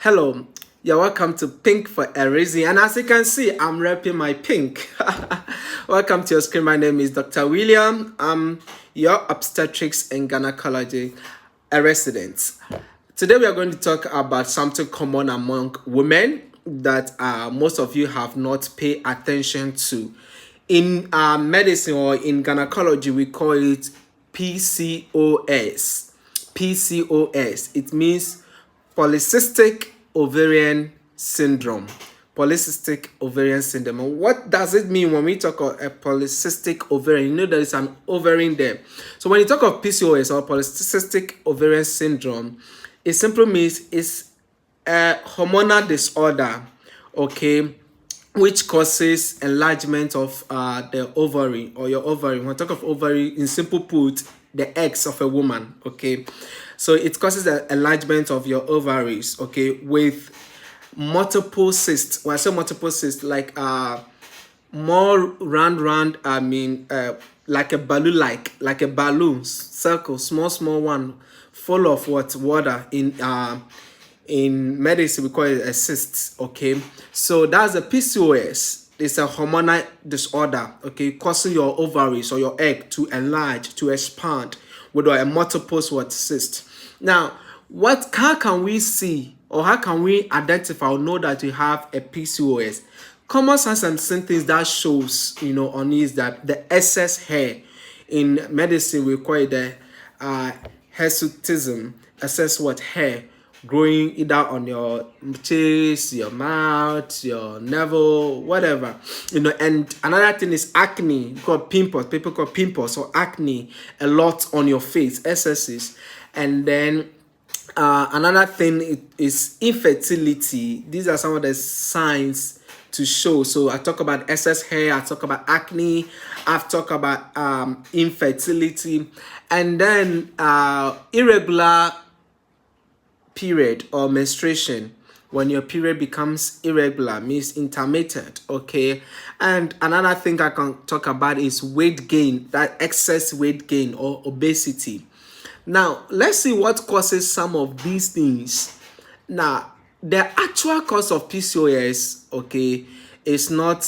Hello, you're welcome to Pink for a Reason. And as you can see, I'm repping my pink. Welcome to your screen. My name is Dr. William. I'm your obstetrics and gynecology resident. Today, we are going to talk about something common among women that most of you have not paid attention to. In medicine or in gynecology, we call it PCOS. PCOS. It means Polycystic Ovarian Syndrome. Polycystic Ovarian Syndrome. And what does it mean when we talk of a polycystic ovarian? You know there is an ovary in there. So when you talk of PCOS or Polycystic Ovarian Syndrome, it simply means it's a hormonal disorder, okay, which causes enlargement of the ovary or your ovary. When we talk of ovary, in simple put, the eggs of a woman, okay. So it causes the enlargement of your ovaries, okay, with multiple cysts. When I say multiple cysts, like more round, like a balloon, like a balloon circle, small one, full of what water. In medicine we call it a cyst, okay. So that's a PCOS. It's a hormonal disorder, okay, causing your ovaries or your egg to enlarge, to expand with a multiple cyst. Now, how can we see or how can we identify or know that you have a PCOS? Common signs and symptoms that shows, on is that the excess hair. In medicine we call it the hirsutism, excess hair growing either on your chest, your mouth, your navel, whatever, and another thing is acne, called pimples. People call pimples or acne a lot on your face, excesses. And then another thing is infertility. These are some of the signs to show. So I talk about excess hair, I talk about acne, I've talked about infertility, and then irregular period or menstruation. When your period becomes irregular, means intermittent, okay. And another thing I can talk about is weight gain, that excess weight gain or obesity. Now let's see what causes some of these things. Now the actual cause of PCOS, okay, is not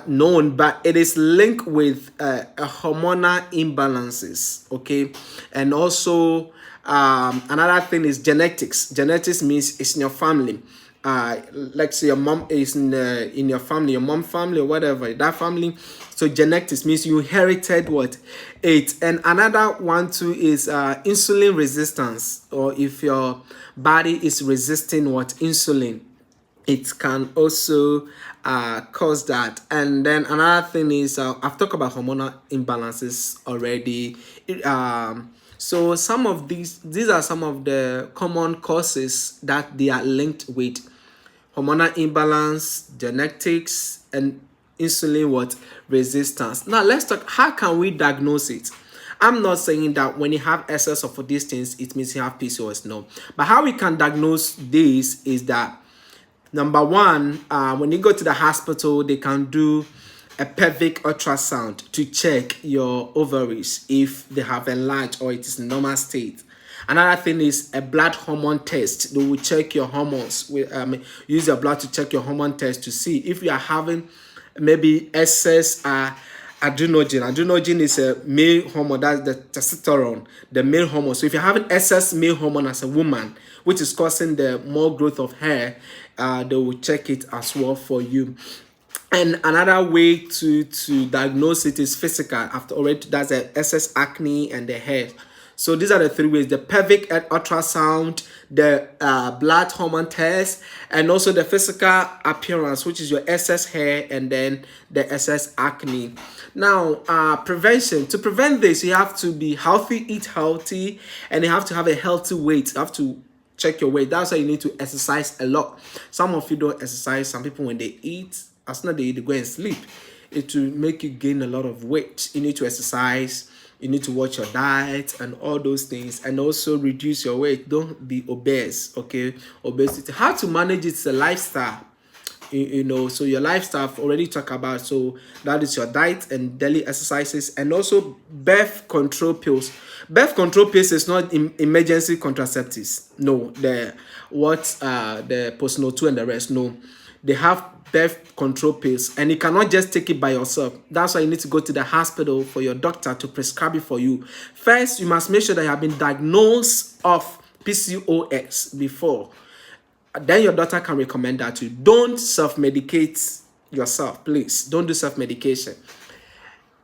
known, but it is linked with a hormonal imbalances, okay. And also another thing is genetics. Genetics means it's in your family. Like say your mom is in your family, your mom family or whatever, that family. So genetics means you inherited it. And another one too is insulin resistance, or if your body is resisting insulin, it can also cause that. And then another thing is I've talked about hormonal imbalances already. So some of these are some of the common causes that they are linked with: hormonal imbalance, genetics, and insulin resistance. Now let's talk, how can we diagnose it? I'm not saying that when you have excess of these things, it means you have PCOS, no. But how we can diagnose this is that, number one, when you go to the hospital, they can do a pelvic ultrasound to check your ovaries if they have enlarged or it is in normal state. Another thing is a blood hormone test. They will check your hormones. Use your blood to check your hormone test to see if you are having maybe excess androgen. Androgen is a male hormone, that's the testosterone, the male hormone. So if you're having excess male hormone as a woman, which is causing the more growth of hair, they will check it as well for you. And another way to diagnose it is physical. After already, that's the excess acne and the hair. So these are the three ways: the pelvic ultrasound, the blood hormone test, and also the physical appearance, which is your excess hair and then the excess acne. Now, prevention. To prevent this, you have to be healthy, eat healthy, and you have to have a healthy weight. You have to check your weight. That's why you need to exercise a lot. Some of you don't exercise. Some people, when they eat, as soon as they eat, they go and sleep. It will make you gain a lot of weight. You need to exercise. You need to watch your diet and all those things, and also reduce your weight. Don't be obese, okay? Obesity. How to manage it is a lifestyle. So your lifestyle I've already talked about. So that is your diet and daily exercises, and also birth control pills. Birth control pills is not emergency contraceptives. No, the postnol 2 and the rest. No, they have birth control pills, and you cannot just take it by yourself. That's why you need to go to the hospital for your doctor to prescribe it for you. First, you must make sure that you have been diagnosed of PCOS before. Then your doctor can recommend that to you. Don't self-medicate yourself, please. Don't do self-medication.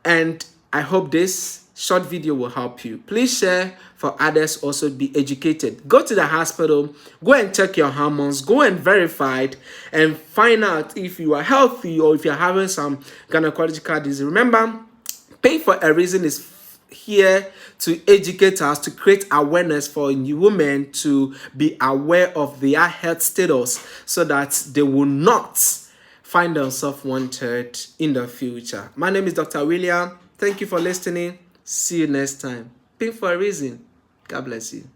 And I hope this short video will help you. Please share for others also be educated. Go to the hospital, go and check your hormones, go and verify it, and find out if you are healthy or if you're having some gynecological disease. Remember, Pay for a Reason is here to educate us, to create awareness for new women to be aware of their health status so that they will not find themselves wanted in the future. My name is Dr. William. Thank you for listening. See you next time. Pay for a Reason. God bless you.